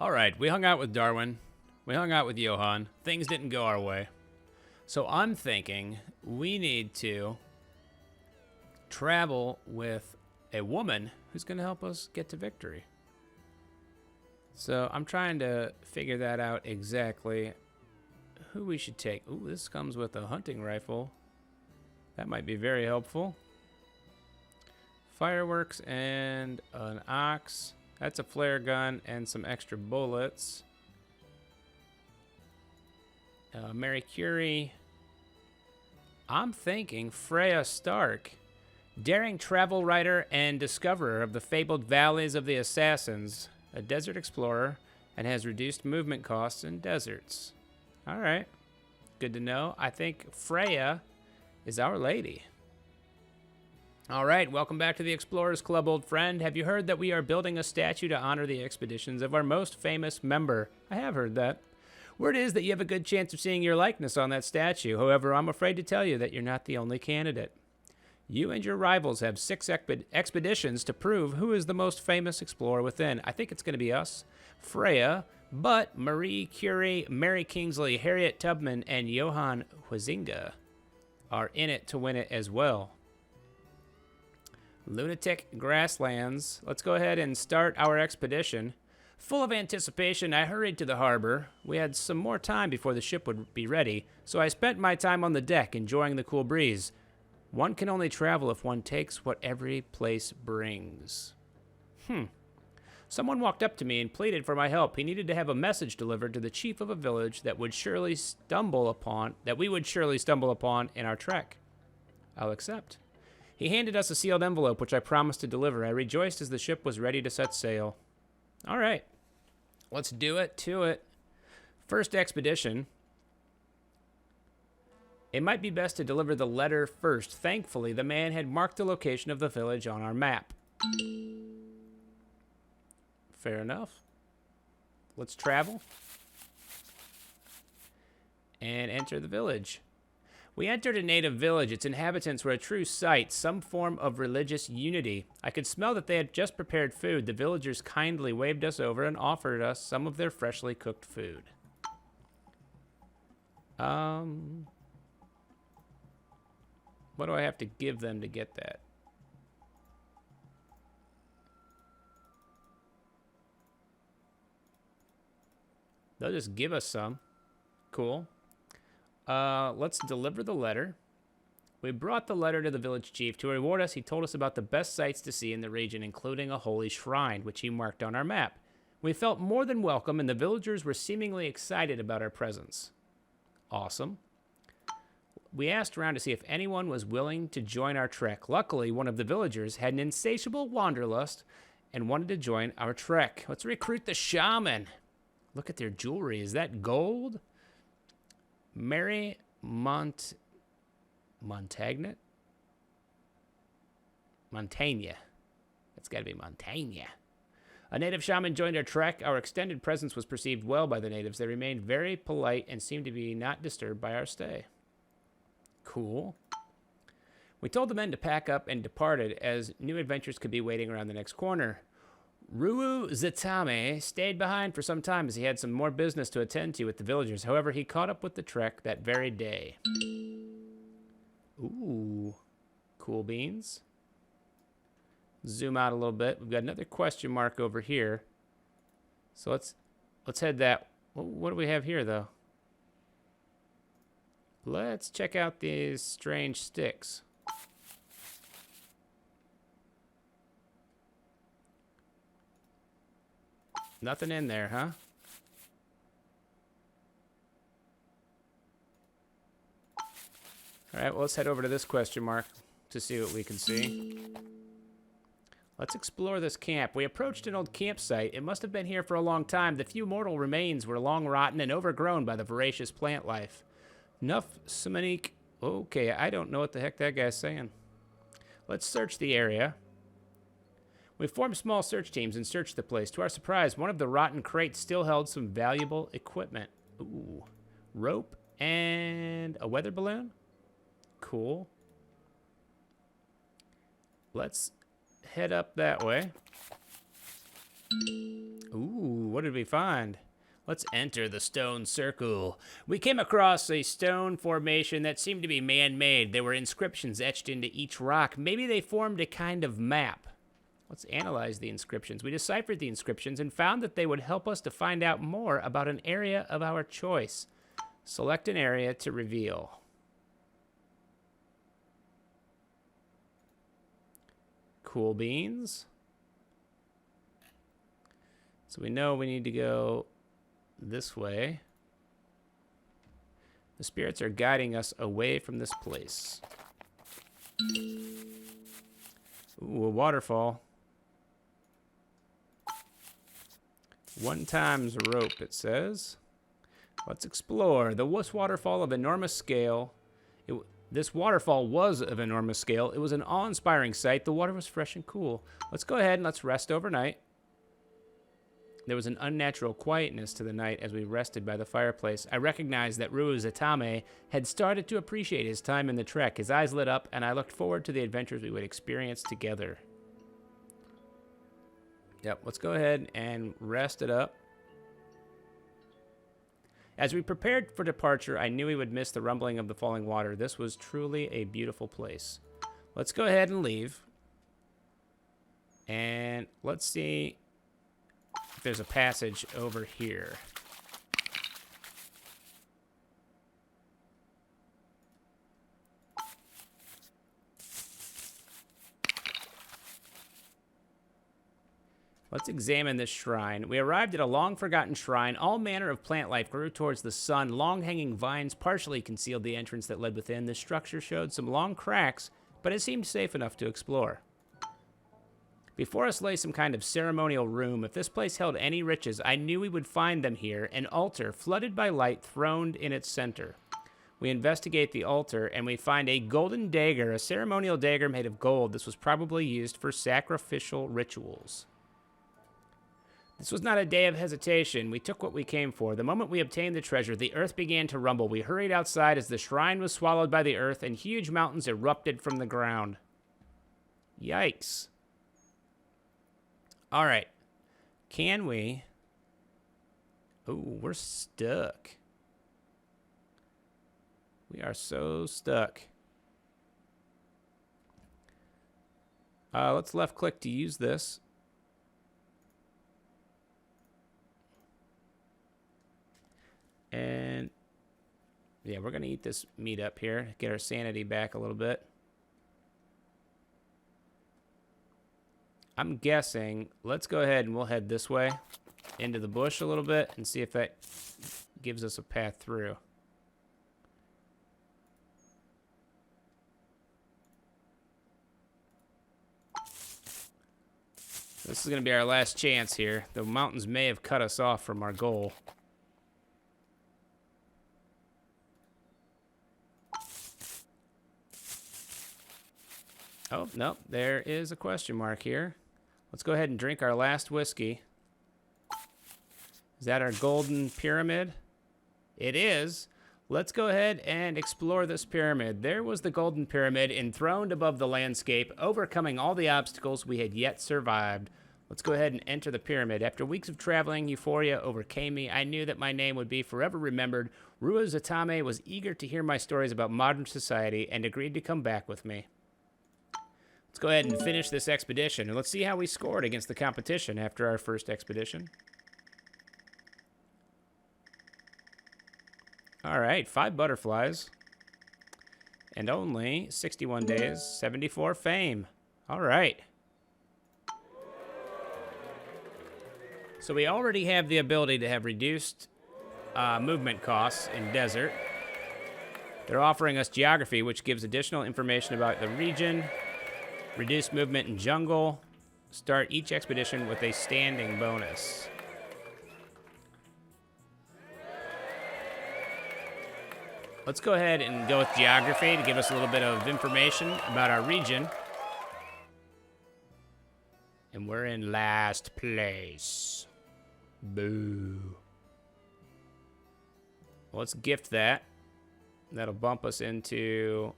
All right, we hung out with Darwin. We hung out with Johan. Things didn't go our way. So I'm thinking we need to travel with a woman who's going to help us get to victory. So I'm trying to figure that out exactly. Who we should take. Ooh, this comes with a hunting rifle. That might be very helpful. Fireworks and an ox. That's a flare gun and some extra bullets. Mary Curie. I'm thinking Freya Stark. Daring travel writer and discoverer of the fabled Valleys of the Assassins. A desert explorer and has reduced movement costs in deserts. All right. Good to know. I think Freya is our lady. All right, welcome back to the Explorers Club, old friend. Have you heard that we are building a statue to honor the expeditions of our most famous member? I have heard that. Word is that you have a good chance of seeing your likeness on that statue. However, I'm afraid to tell you that you're not the only candidate. You and your rivals have 6 expeditions to prove who is the most famous explorer within. I think it's going to be us, Freya, but Marie Curie, Mary Kingsley, Harriet Tubman, and Johan Huizinga are in it to win it as well. Lunatic Grasslands. Let's go ahead and start our expedition. Full of anticipation, I hurried to the harbor. We had some more time before the ship would be ready, so I spent my time on the deck enjoying the cool breeze. One can only travel if one takes what every place brings. Someone walked up to me and pleaded for my help. He needed to have a message delivered to the chief of a village that we would surely stumble upon in our trek. I'll accept. He handed us a sealed envelope, which I promised to deliver. I rejoiced as the ship was ready to set sail. All right, let's do it to it. First expedition. It might be best to deliver the letter first. Thankfully, the man had marked the location of the village on our map. Fair enough. Let's travel and enter the village. We entered a native village. Its inhabitants were a true sight, some form of religious unity. I could smell that they had just prepared food. The villagers kindly waved us over and offered us some of their freshly cooked food. What do I have to give them to get that? They'll just give us some. Cool. Let's deliver the letter. We brought the letter to the village chief. To reward us, he told us about the best sights to see in the region, including a holy shrine, which he marked on our map. We felt more than welcome, and the villagers were seemingly excited about our presence. Awesome. We asked around to see if anyone was willing to join our trek. Luckily, one of the villagers had an insatiable wanderlust and wanted to join our trek. Let's recruit the shaman. Look at their jewelry. Is that gold? Mary Montagna? Montagna. That's got to be Montagna. A native shaman joined our trek. Our extended presence was perceived well by the natives. They remained very polite and seemed to be not disturbed by our stay. Cool. We told the men to pack up and departed, as new adventures could be waiting around the next corner. Ruu Zatame stayed behind for some time as he had some more business to attend to with the villagers. However, he caught up with the trek that very day. Ooh, cool beans. Zoom out a little bit. We've got another question mark over here. So let's head that. What do we have here, though? Let's check out these strange sticks. Nothing in there, huh? All right, well, let's head over to this question mark to see what we can see. Let's explore this camp. We approached an old campsite. It must have been here for a long time. The few mortal remains were long rotten and overgrown by the voracious plant life. Nuff Samanik. Okay, I don't know what the heck that guy's saying. Let's search the area. We formed small search teams and searched the place. To our surprise, one of the rotten crates still held some valuable equipment. Ooh. Rope and a weather balloon? Cool. Let's head up that way. Ooh, what did we find? Let's enter the stone circle. We came across a stone formation that seemed to be man-made. There were inscriptions etched into each rock. Maybe they formed a kind of map. Let's analyze the inscriptions. We deciphered the inscriptions and found that they would help us to find out more about an area of our choice. Select an area to reveal. Cool beans. So we know we need to go this way. The spirits are guiding us away from this place. Ooh, a waterfall. 1 times rope, it says. Let's explore. This waterfall of enormous scale. This waterfall was of enormous scale. It was an awe-inspiring sight. The water was fresh and cool. Let's go ahead and let's rest overnight. There was an unnatural quietness to the night as we rested by the fireplace. I recognized that Huizinga had started to appreciate his time in the trek. His eyes lit up, and I looked forward to the adventures we would experience together. Yep, let's go ahead and rest it up. As we prepared for departure, I knew we would miss the rumbling of the falling water. This was truly a beautiful place. Let's go ahead and leave. And let's see if there's a passage over here. Let's examine this shrine. We arrived at a long-forgotten shrine. All manner of plant life grew towards the sun. Long-hanging vines partially concealed the entrance that led within. The structure showed some long cracks, but it seemed safe enough to explore. Before us lay some kind of ceremonial room. If this place held any riches, I knew we would find them here. An altar, flooded by light, throned in its center. We investigate the altar, and we find a golden dagger, a ceremonial dagger made of gold. This was probably used for sacrificial rituals. This was not a day of hesitation. We took what we came for. The moment we obtained the treasure, the earth began to rumble. We hurried outside as the shrine was swallowed by the earth and huge mountains erupted from the ground. Yikes. All right. Can we... Ooh, we're stuck. We are so stuck. Let's left click to use this. And yeah, we're going to eat this meat up here, get our sanity back a little bit. I'm guessing, let's go ahead and we'll head this way into the bush a little bit and see if that gives us a path through. This is going to be our last chance here. The mountains may have cut us off from our goal. Oh, no, there is a question mark here. Let's go ahead and drink our last whiskey. Is that our golden pyramid? It is. Let's go ahead and explore this pyramid. There was the golden pyramid enthroned above the landscape, overcoming all the obstacles we had yet survived. Let's go ahead and enter the pyramid. After weeks of traveling, euphoria overcame me. I knew that my name would be forever remembered. Huizinga was eager to hear my stories about modern society and agreed to come back with me. Let's go ahead and finish this expedition, and let's see how we scored against the competition after our first expedition. All right, 5 butterflies. And only 61 days, 74 fame. All right. So we already have the ability to have reduced movement costs in desert. They're offering us geography, which gives additional information about the region. Reduce movement in jungle. Start each expedition with a standing bonus. Let's go ahead and go with geography to give us a little bit of information about our region. And we're in last place. Boo. Well, let's gift that. That'll bump us into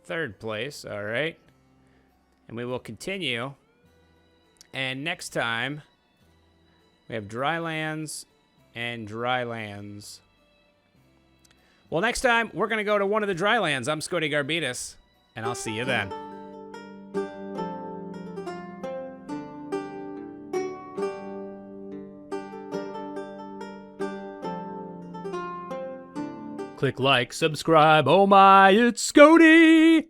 3rd place, all right. And we will continue And next time, we have dry lands and dry lands. Well, next time, we're going to go to one of the dry lands. I'm Scotty Garbitas, and I'll see you then. Click like, subscribe. Oh my, it's Scotty!